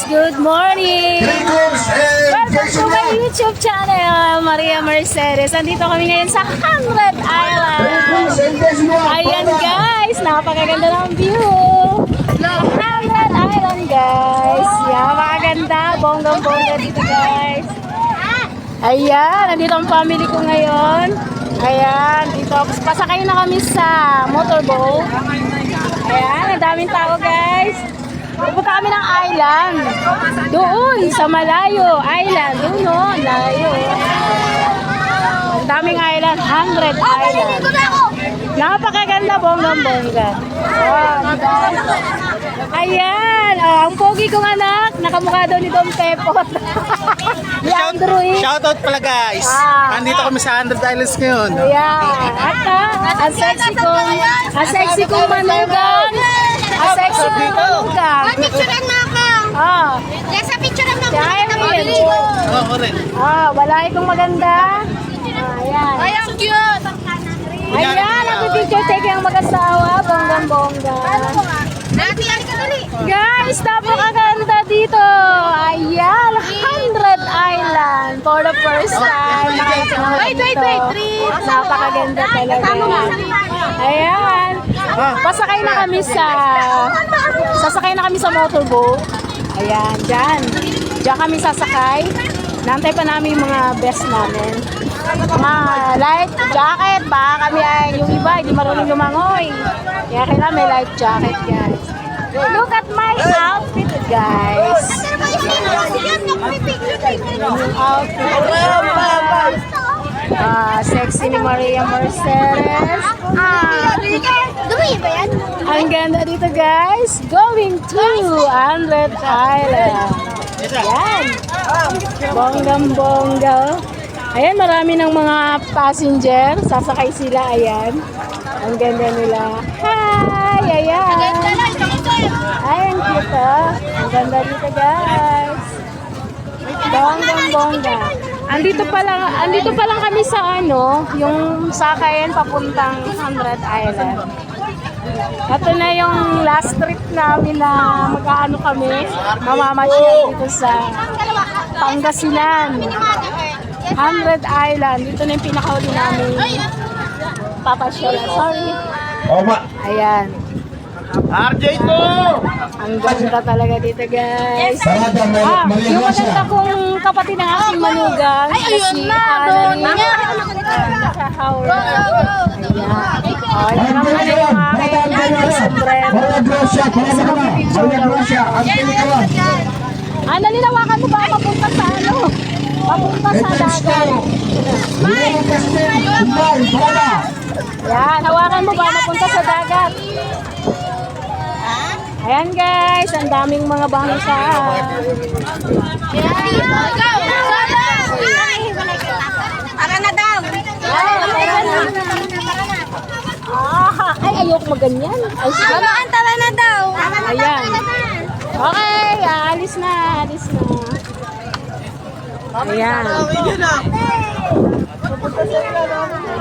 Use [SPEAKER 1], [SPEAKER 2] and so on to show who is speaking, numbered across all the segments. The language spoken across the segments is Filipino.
[SPEAKER 1] good morning! Welcome to my YouTube channel, Maria Mercedes. Andito kami ngayon sa 100 Island. Ayan guys, napakaganda ng view. 100 Island guys. Yan, napakaganda. Bonggang-bongga dito guys. Ayan, nandito ang family ko ngayon. Ayan, dito. Pasakay na kami sa motorboat. Ayan, ang daming tao guys. Pupunta kami ng island. Doon, sa Malayo Island. Doon o, layo. Ang daming island, 100 island. Napakaganda, bonggang-bongga. Ayan, ang pogi kong anak, nakamukha daw ni Dom Pepot. Ni Andrew.
[SPEAKER 2] Shoutout pala guys. Nandito kami sa 100 Islands ngayon.
[SPEAKER 1] Ayan, at ang sexy kong manugang. Ang sexy kong manugang.
[SPEAKER 3] Picturean mo ako. Nasa picturean mo ako.
[SPEAKER 1] Wala itong maganda. Ayan.
[SPEAKER 3] Ay, ang cute.
[SPEAKER 1] Ayan, nag-picture take ang mag-asawa. Bonggang-bongga.
[SPEAKER 3] Nati, yan ka dali.
[SPEAKER 1] Guys, napakaganda dito. Ayan, 100 Island. For the first time.
[SPEAKER 3] Wait.
[SPEAKER 1] Napakaganda talaga. Ayan. Sasakay na kami sa motorboat. Ayan, dyan. Diyan kami sasakay. Nantay pa namin yung mga best namin. Mga life jacket. Baka kami ay yung iba, hindi marunong lumangoy. Kaya kailangan may life jacket, guys. Look at my outfit, guys. Yung outfit. Sexy ni Maria Mercedes.
[SPEAKER 3] Dumi ba yan?
[SPEAKER 1] Ang ganda dito guys. Going to 100 Island. Ayan. Bonggang-bongga. Ayan, marami ng mga passenger. Sasakay sila. Ayan. Ang ganda nila. Hi! Ayan. Ayan, cute. Ang ganda dito guys. Bonggang-bongga. Andito pa lang kami sa yung sakayan papuntang 100 Island. Ito na yung last trip namin na mag-aano kami, mamamasyal dito sa Pangasinan. 100 Island, dito na yung pinakauli namin papasyal. Sorry. Ayan.
[SPEAKER 2] RJ to!
[SPEAKER 1] Ang ganda talaga dito guys. Yung maganda kong kapatid ng aking manugang.
[SPEAKER 3] Ay, ayun na, doon na.
[SPEAKER 1] Sa Howard. Ayan. Naman na yung aking sombrero. Nalinawakan mo ba mapunta sa Mapunta sa dagat. Yan, hawakan mo ba mapunta sa dagat. Ayan guys, ang daming mga bangsa.
[SPEAKER 3] Tara na daw.
[SPEAKER 1] Ay, ayoko maganyan. Ay, sige.
[SPEAKER 3] Mamaan, tara na daw.
[SPEAKER 1] Ayan. Okay, alis na. Ayan.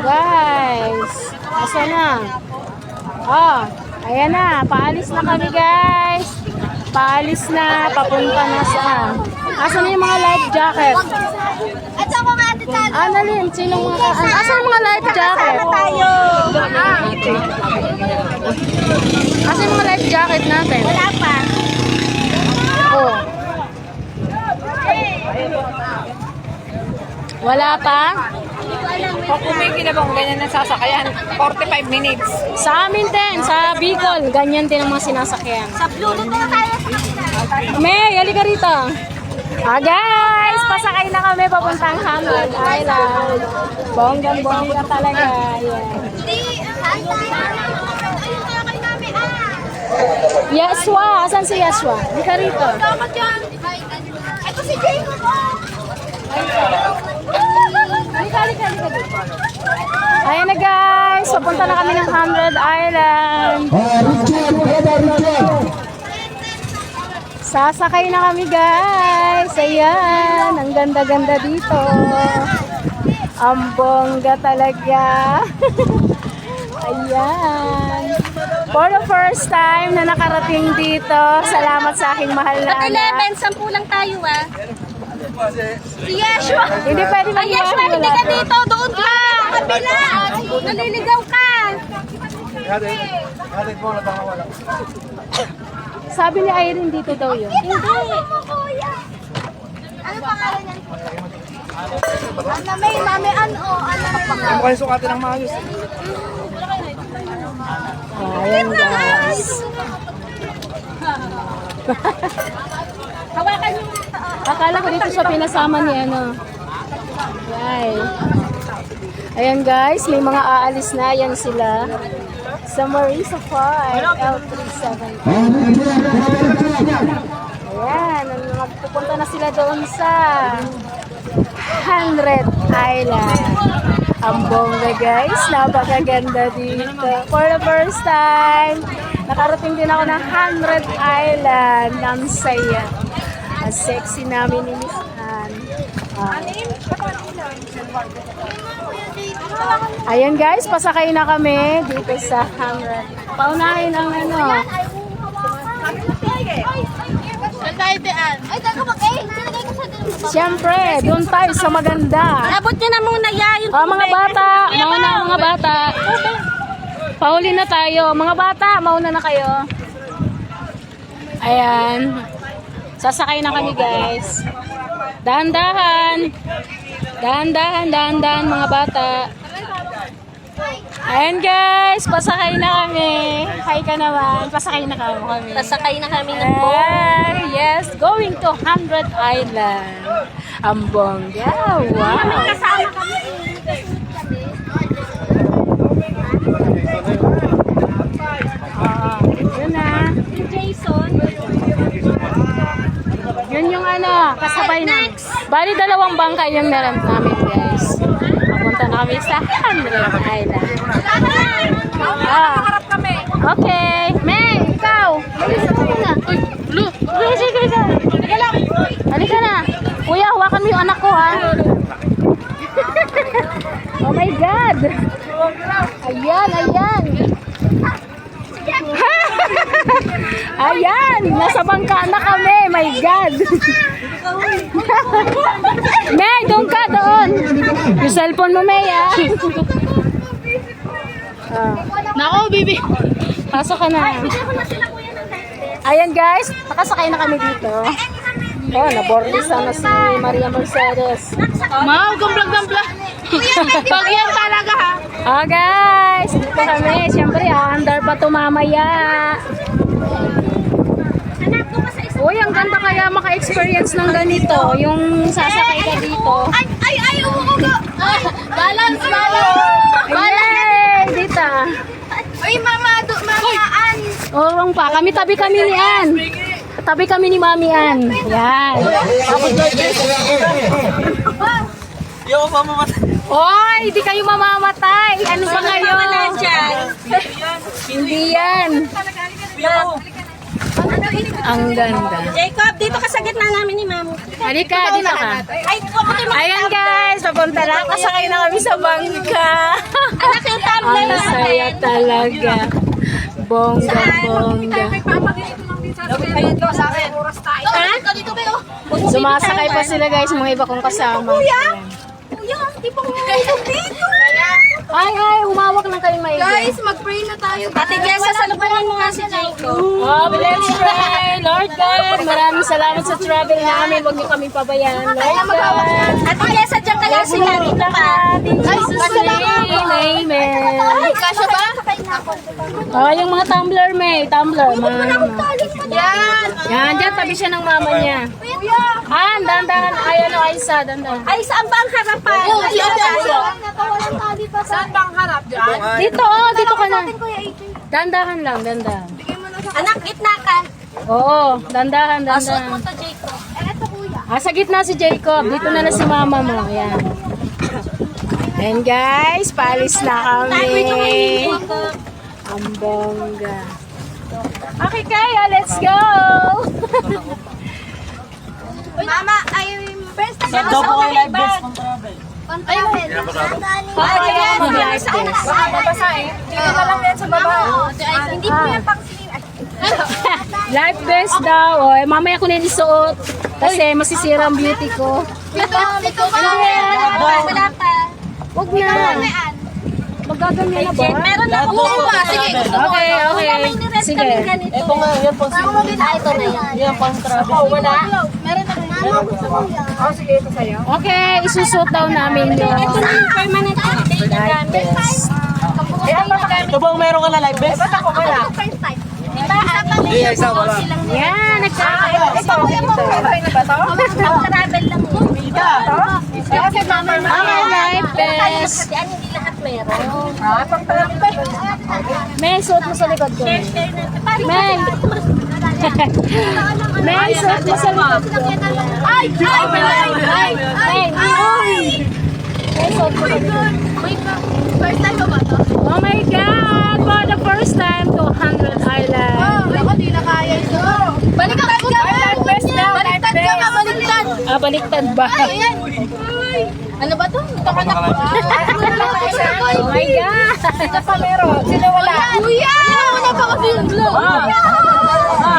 [SPEAKER 1] Guys, asa na? Ayan na, paalis na kami guys. Paalis na, papunta na saan? Asan na yung mga life jacket?
[SPEAKER 3] At sa mga detalye.
[SPEAKER 1] Annalyn, sinong mga... Asan yung mga life jacket?
[SPEAKER 3] Tayo.
[SPEAKER 1] Asan yung mga life jacket natin?
[SPEAKER 3] Wala pa.
[SPEAKER 1] Wala pa?
[SPEAKER 4] Kung kumikinabang ganyan na sasakayan, 45 minutes.
[SPEAKER 1] Sa amin din, sa Bicol, ganyan din ang mga sinasakyan.
[SPEAKER 3] Sa Bluetooth na tayo.
[SPEAKER 1] May, halika rito. Guys, pasakay na kami papuntang 100 Island. Bonggang-bongga talaga. Ayan. Yaswa, asan si Yaswa? Halika rito.
[SPEAKER 3] Ito si Jacob.
[SPEAKER 1] Halika dito. Ayan na guys, papunta na kami ng 100 Island. Sasakay na kami guys. Ayan, ang ganda-ganda dito. Ang bongga talaga. Ayan. For the first time na nakarating dito, salamat sa aking mahal na
[SPEAKER 3] Pag
[SPEAKER 1] anak.
[SPEAKER 3] 11, 10 lang tayo ah. Si Yeshua.
[SPEAKER 1] Hindi pwede
[SPEAKER 3] Ay, Yeshua, hindi ka dito. Doon ka. Sa kabila. Naliligaw ka.
[SPEAKER 1] Sabi ni Irene dito daw yun.
[SPEAKER 3] Hindi. Ano pangalan niyan? Ano may mami ano? Ano
[SPEAKER 2] Ano kayo sukatin ng maayos?
[SPEAKER 1] Ayan guys.
[SPEAKER 3] Hawakan niyo.
[SPEAKER 1] Akala ko dito siya pinasama ni ano. Yay. Ayan guys, may mga aalis na. Yan sila. Sa Marisa Park, L370. Ayan, magpupunta na sila doon sa 100 Island. Ang bongga guys, napakaganda dito. For the first time, nakarating din ako ng 100 Island. Ang saya. Ang sexy namin ni Miss Anne. Ayan guys, pasakay na kami dito sa 100. Paunahin ang ano.
[SPEAKER 3] Ay, tayo mag sinagay ko sa doon.
[SPEAKER 1] Siyempre, doon tayo sa maganda.
[SPEAKER 3] Abot niyo na muna yung
[SPEAKER 1] Mga bata, mauna ang mga bata. Pauli na tayo. Mga bata, mauna na kayo. Ayan. Sasakay na kami guys. Dahan-dahan. Dahan-dahan, dahan-dahan mga bata. Ayan guys, pasakay na kami. Hi ka naman. Pasakay na kami.
[SPEAKER 3] Sasakay na kami ng boat.
[SPEAKER 1] Yes, going to 100 Island. Ang bongga. Wow.
[SPEAKER 3] Kasama kami.
[SPEAKER 1] Yun na.
[SPEAKER 3] Jason.
[SPEAKER 1] Yun yung ano, kasabay na. Bali, dalawang bangka yung meron namin, guys. Papunta na kami sa 100 Island.
[SPEAKER 3] Harap kami.
[SPEAKER 1] Okay. May, ikaw. Halika na. Uy, Blue. Sige. Halika lang. Halika na. Kuya, hawakan mo yung anak ko, ha? Oh my God. Ayan. Ayan, nasa bangka na kami. My God. May, doon ka doon. Yung cellphone mo, May, ah. Nako, bibi. Pasok ka na. Ayan, guys. Nakasakay na kami dito. Oh, naborlis na si Maria Mercedes.
[SPEAKER 4] Mau, gamblag-gamblag. Pag yan talaga ha.
[SPEAKER 1] Oh, guys. Dito kami. Siyempre, andar pa ito mamaya. Uy, ang ganda kaya maka-experience ng ganito. Yung sasakay ka dito.
[SPEAKER 3] Ay, umuugo. Balance.
[SPEAKER 1] Yay! Dito.
[SPEAKER 3] Ay, mamaan.
[SPEAKER 1] Oo pa. Tabi kami ni Ann. Tabi kami ni Mami Ann. Yan. Oy, di kayo mamamatay. Ano ba kayo? Hindi yan. Ang ganda.
[SPEAKER 3] Jacob, dito ka sa gitna namin ni Mamo.
[SPEAKER 1] Halika, dito ka.
[SPEAKER 3] Ay, huwag mo
[SPEAKER 1] Ayan guys, papunta na. Kasakay na kami sa bangka.
[SPEAKER 3] Anak yung tumbler.
[SPEAKER 1] Ang saya talaga. Bongga.
[SPEAKER 3] Ha? Dito kayo.
[SPEAKER 1] Sumasakay pa sila guys, mga iba kong kasama.
[SPEAKER 3] Kuya, di pa kumulog dito.
[SPEAKER 1] Ay, humawak na kayo maigi.
[SPEAKER 3] Guys, mag-pray na tayo. Ate Jessa, salubungin mo nga si Jacob.
[SPEAKER 1] Oh, let's pray. Lord God, maraming salamat sa travel namin. Huwag niyo kami pabayaan. Lord God.
[SPEAKER 3] Ate Jessa, dyan kaya sila. Dito ka.
[SPEAKER 1] In Jesus' name, amen.
[SPEAKER 3] Ay, kasya ba?
[SPEAKER 1] Oh, yung mga tumbler, May. Tumbler.
[SPEAKER 3] Yan.
[SPEAKER 1] Yan, dyan, tabi siya ng mama niya.
[SPEAKER 3] Kuya.
[SPEAKER 1] Dandan. Ay, ano, Aisa, dandan.
[SPEAKER 3] Ay, saan ba ang harapan?
[SPEAKER 4] Saan bang harap dyan?
[SPEAKER 1] Dito, dito ka na. Dandahan lang, dandahan.
[SPEAKER 3] Anak, gitna ka.
[SPEAKER 1] Oo, dandahan.
[SPEAKER 3] Pasok mo to, Jacob. Eto, kuya.
[SPEAKER 1] Sa gitna si Jacob. Dito na si mama mo. Ayan. And guys, paalis na kami. Ang bongga. Okay, kaya, let's go!
[SPEAKER 3] Mama, ay, first time
[SPEAKER 2] Daw po kayo live best pang travel.
[SPEAKER 1] Mag-live test.
[SPEAKER 4] Baka mabasa eh. Dito na lang yan sa baba.
[SPEAKER 3] Hindi po yan pang
[SPEAKER 1] Live best daw. O, eh, mamaya ko na isuot. Kasi masisira ang beauty ko.
[SPEAKER 3] Wala pa.
[SPEAKER 1] Huwag na. Magaganyan na ba?
[SPEAKER 3] Meron na po ba? Sige, gusto ko.
[SPEAKER 1] Okay, okay. Sige.
[SPEAKER 3] Ito nga, yan pang ito na yan. Yan pang travel. Wala. Meron na mama, gusto ko yan.
[SPEAKER 4] Oh, sige, ito sa'yo.
[SPEAKER 1] Okay, isusot daw namin yung
[SPEAKER 3] Ito na yung permanent update na
[SPEAKER 1] live
[SPEAKER 3] gamit.
[SPEAKER 1] test.
[SPEAKER 2] Ito bang meron ka na live best?
[SPEAKER 4] Ba't ako wala?
[SPEAKER 3] First time. Diba? Isa wala.
[SPEAKER 1] Yan, nagkakaroon.
[SPEAKER 4] Ito ko yung mga na ba to?
[SPEAKER 3] Pang travel lang po.
[SPEAKER 4] Kasi mama na.
[SPEAKER 1] Okay, live test.
[SPEAKER 3] Kasi hindi lahat meron.
[SPEAKER 4] Pag talagang ba?
[SPEAKER 1] May suot mo sa likod ko. May. May suot mo sa likod ko.
[SPEAKER 3] Ay!
[SPEAKER 1] May suot mo sa likod.
[SPEAKER 3] First time ba to?
[SPEAKER 1] Oh my God! For the first time to 100 Island.
[SPEAKER 3] Ako di na kaya ito. Baliktad ka! Baliktad ka nga, baliktad!
[SPEAKER 1] Ah, baliktad ba?
[SPEAKER 3] Ayan! Ano ba to? Ito ka na po.
[SPEAKER 1] Oh my God!
[SPEAKER 4] Ito pa meron. Sino wala?
[SPEAKER 3] Kuya! Wala pa kasi yung glow.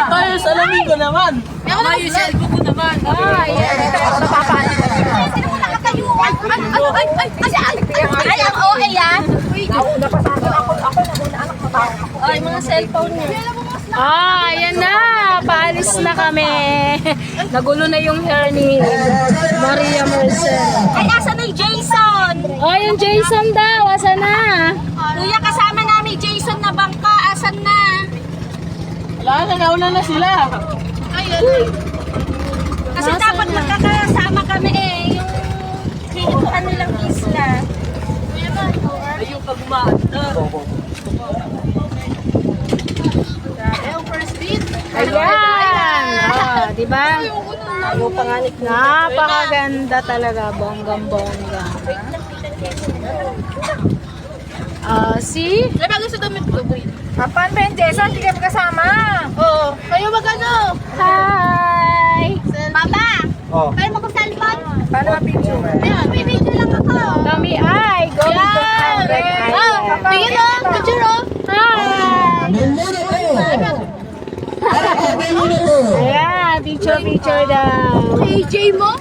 [SPEAKER 2] Tayo, salamin ko naman.
[SPEAKER 3] Yung cellphone ko naman.
[SPEAKER 1] Ah, yan.
[SPEAKER 4] Napapalit.
[SPEAKER 3] Sino mo nakatayo? Ay, ang OA yan.
[SPEAKER 4] Nauna pa sa akin. Ako nauna anak mo tayo.
[SPEAKER 3] Ay, mga cellphone niya.
[SPEAKER 1] Ah, ayan na. Paalis na kami. Nagulo na yung hair ni Maria Merced.
[SPEAKER 3] Ay, asa na yung Jason?
[SPEAKER 1] Oh, yung Jason daw. Asa na?
[SPEAKER 3] Kuya, kasama namin Jason na bangka. Asan na?
[SPEAKER 2] Wala na, nauna na sila.
[SPEAKER 3] Ayun. Kasi dapat magkakasama kami eh. Yung hihintuan nilang isla.
[SPEAKER 2] Ayun pag umaandar.
[SPEAKER 1] Ayan. Oh, di ba? Napakaganda talaga. Bonggang-bongga. See?
[SPEAKER 3] Diba gusto damit ko, boy?
[SPEAKER 4] Papan ba yung Jason? Hindi kayo kasama.
[SPEAKER 3] Oo. Kayo magano?
[SPEAKER 1] Hi!
[SPEAKER 3] Mama!
[SPEAKER 2] Oh.
[SPEAKER 3] Kayo mag-cellphone?
[SPEAKER 4] Paano ma-picture?
[SPEAKER 3] Bibidyo lang ako.
[SPEAKER 1] Kami ay going to 100 Island.
[SPEAKER 3] Tingin mo, picture oh.
[SPEAKER 1] Hi! Ayan, picture daw.
[SPEAKER 3] AJ mo?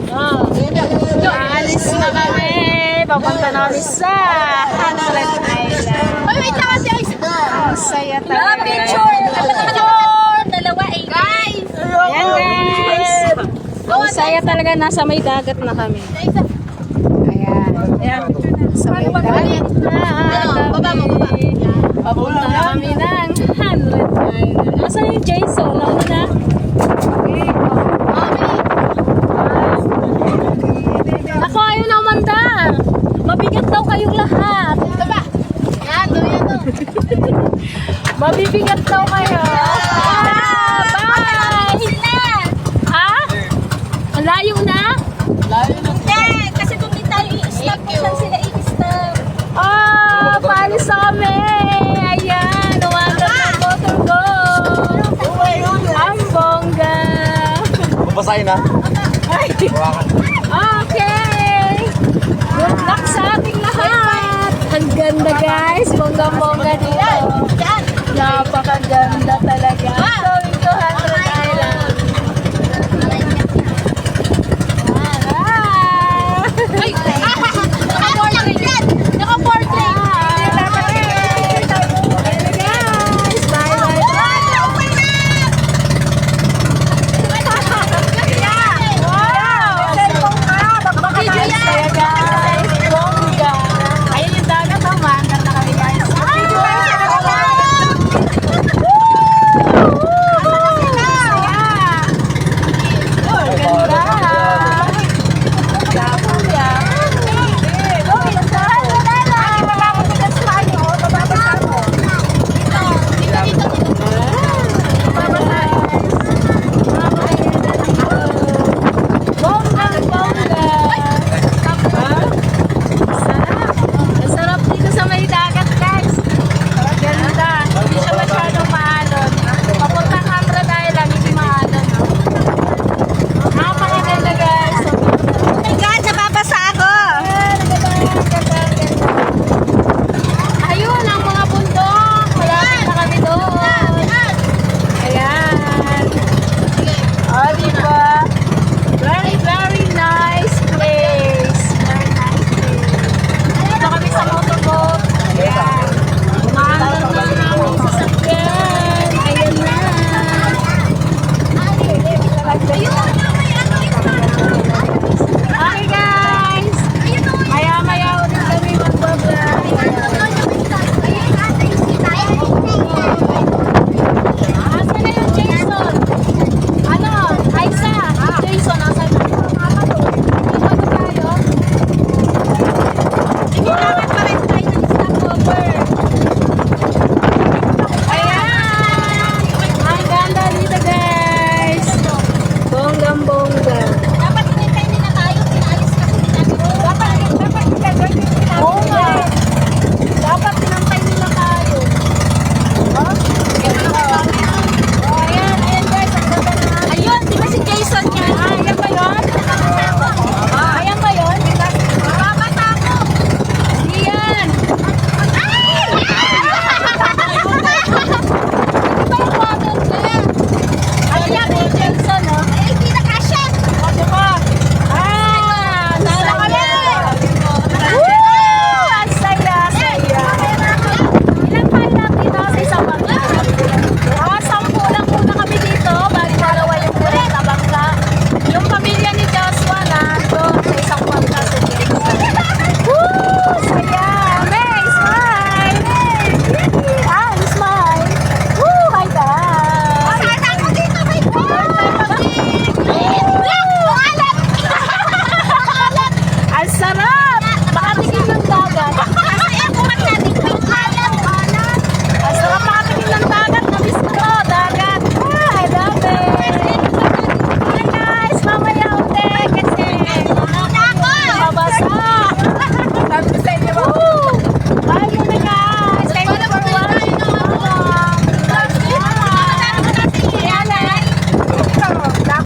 [SPEAKER 1] Oh. Aalis na kami. Papunta na kami sa 100 Island.
[SPEAKER 3] Ay, wait lang kasi ay.
[SPEAKER 1] Ang saya talaga.
[SPEAKER 3] Picture! Picture! Dalawa eh. Guys!
[SPEAKER 1] Ayan guys. Ang saya talaga. Nasa may dagat na kami. Ayan. Sa may dagat na
[SPEAKER 3] Baba mo, baba.
[SPEAKER 1] Papunta na kami ng 100 Island. Nasaan yung Jason? Nauna na? Ako, ayaw na umandar. Mabigat daw kayong lahat.
[SPEAKER 3] Baba. Yan, yan to.
[SPEAKER 1] Mabibigat daw kayo. Bye!
[SPEAKER 3] Sila!
[SPEAKER 1] Ha? Ang layo na?
[SPEAKER 3] Hindi, kasi kung di tayo i-stop, saan sila i-stop?
[SPEAKER 1] Paalis na kami. Ayan, umagat ng motor ko. Ang bongga.
[SPEAKER 2] Babasahin na.
[SPEAKER 1] Ay. Okay. Good luck sa ating lahat. Ang ganda guys. Bongga-bongga dito.